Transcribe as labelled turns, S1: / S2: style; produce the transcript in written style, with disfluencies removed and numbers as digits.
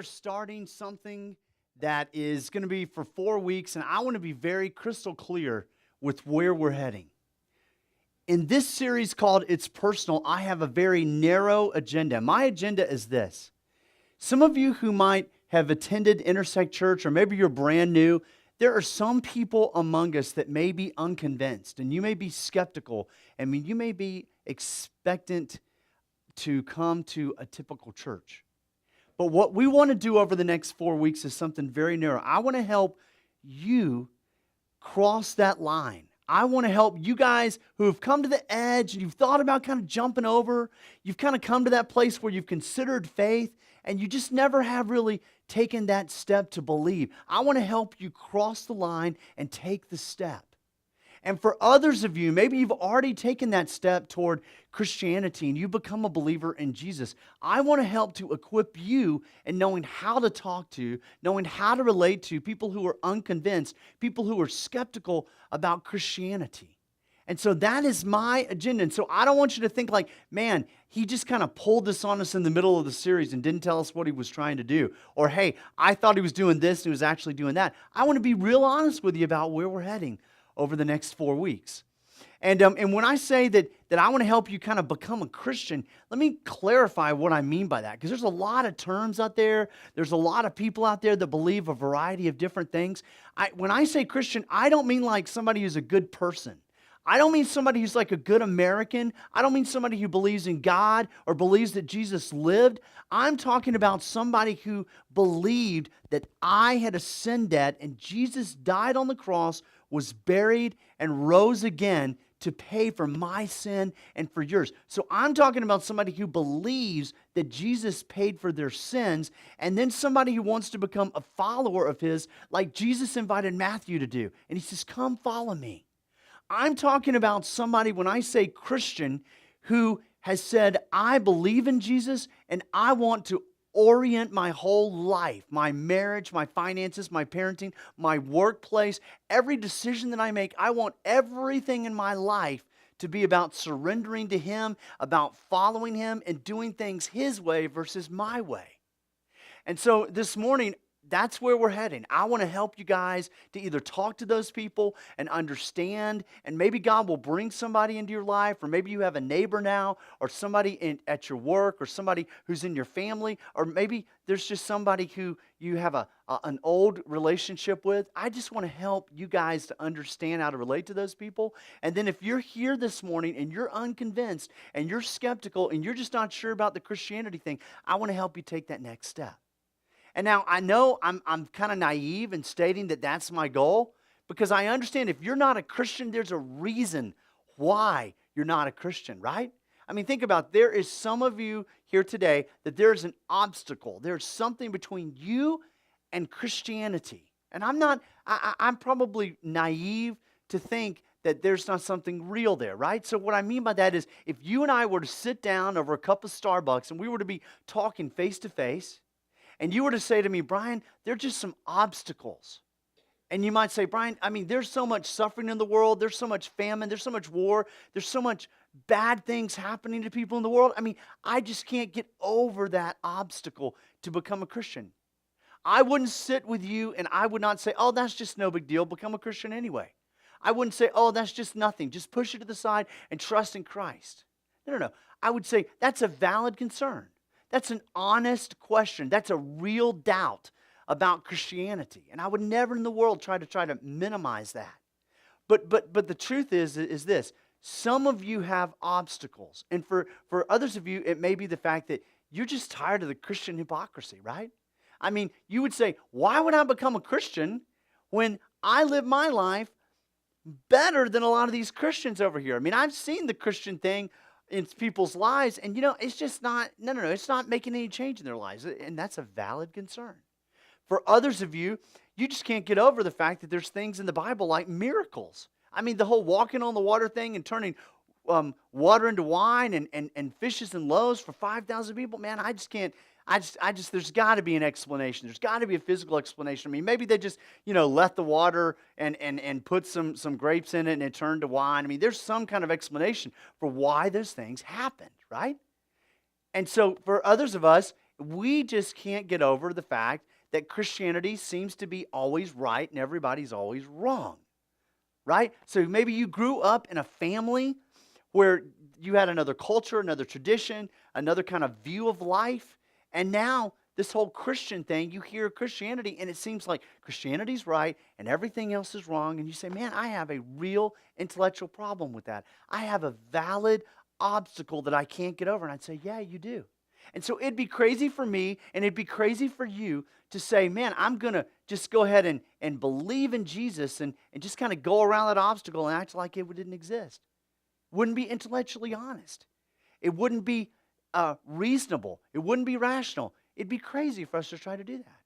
S1: are starting something that is going to be for 4 weeks, and I want to be very crystal clear with where we're heading. In this series called It's Personal, I have a very narrow agenda. My agenda is this. Some of you who might have attended Intersect Church, or maybe you're brand new, there are some people among us that may be unconvinced, and you may be skeptical. I mean, you may be expectant to come to a typical church. But what we want to do over the next 4 weeks is something very narrow. I want to help you cross that line. I want to help you guys who have come to the edge and you've thought about kind of jumping over. You've kind of come to that place where you've considered faith and you just never have really taken that step to believe. I want to help you cross the line and take the step. And for others of you, maybe you've already taken that step toward Christianity and you've become a believer in Jesus. I want to help to equip you in knowing how to talk to, knowing how to relate to people who are unconvinced, people who are skeptical about Christianity. And so that is my agenda. And so I don't want you to think like, man, he just kind of pulled this on us in the middle of the series and didn't tell us what he was trying to do. Or, hey, I thought he was doing this and he was actually doing that. I want to be real honest with you about where we're heading over the next 4 weeks. And when I say that I want to help you kind of become a Christian, let me clarify what I mean by that. Because there's a lot of terms out there. There's a lot of people out there that believe a variety of different things. When I say Christian, I don't mean like somebody who's a good person. I don't mean somebody who's like a good American. I don't mean somebody who believes in God or believes that Jesus lived. I'm talking about somebody who believed that I had a sin debt and Jesus died on the cross, was buried, and rose again to pay for my sin and for yours. So I'm talking about somebody who believes that Jesus paid for their sins, and then somebody who wants to become a follower of his, like Jesus invited Matthew to do. And he says, come follow me. I'm talking about somebody, when I say Christian, who has said, I believe in Jesus and I want to orient my whole life, my marriage, my finances, my parenting, my workplace, every decision that I make. I want everything in my life to be about surrendering to him, about following him and doing things his way versus my way. And so this morning, that's where we're heading. I want to help you guys to either talk to those people and understand, and maybe God will bring somebody into your life, or maybe you have a neighbor now, or somebody at your work, or somebody who's in your family, or maybe there's just somebody who you have an old relationship with. I just want to help you guys to understand how to relate to those people. And then if you're here this morning and you're unconvinced and you're skeptical and you're just not sure about the Christianity thing, I want to help you take that next step. And now I know I'm kind of naive in stating that that's my goal, because I understand if you're not a Christian, there's a reason why you're not a Christian, right? I mean, think about it. There is some of you here today that there's an obstacle. There's something between you and Christianity. And I'm probably naive to think that there's not something real there, right? So what I mean by that is if you and I were to sit down over a cup of Starbucks and we were to be talking face to face, and you were to say to me, Brian, there are just some obstacles. And you might say, Brian, I mean, there's so much suffering in the world. There's so much famine. There's so much war. There's so much bad things happening to people in the world. I mean, I just can't get over that obstacle to become a Christian. I wouldn't sit with you and I would not say, oh, that's just no big deal. Become a Christian anyway. I wouldn't say, oh, that's just nothing. Just push it to the side and trust in Christ. No. I would say that's a valid concern. That's an honest question. That's a real doubt about Christianity. And I would never in the world try to minimize that. But the truth is this. Some of you have obstacles. And for others of you, it may be the fact that you're just tired of the Christian hypocrisy, right? I mean, you would say, why would I become a Christian when I live my life better than a lot of these Christians over here? I mean, I've seen the Christian thing in people's lives, and it's just not, it's not making any change in their lives, and that's a valid concern. For others of you, you just can't get over the fact that there's things in the Bible like miracles. I mean, the whole walking on the water thing and turning water into wine and fishes and loaves for 5,000 people, man, I just can't, there's got to be an explanation. There's got to be a physical explanation. I mean, maybe they just, let the water and put some grapes in it and it turned to wine. I mean, there's some kind of explanation for why those things happened, right? And so for others of us, We just can't get over the fact that Christianity seems to be always right and everybody's always wrong, right? So maybe you grew up in a family where you had another culture, another tradition, another kind of view of life, and now this whole Christian thing, you hear Christianity and it seems like Christianity's right and everything else is wrong, and you say, man, I have a real intellectual problem with that. I have a valid obstacle that I can't get over. And I'd say, yeah, you do. And so it'd be crazy for me and it'd be crazy for you to say, man, I'm going to just go ahead and believe in Jesus and just kind of go around that obstacle and act like it didn't exist. Wouldn't be intellectually honest. It wouldn't be reasonable. It wouldn't be rational. It'd be crazy for us to try to do that.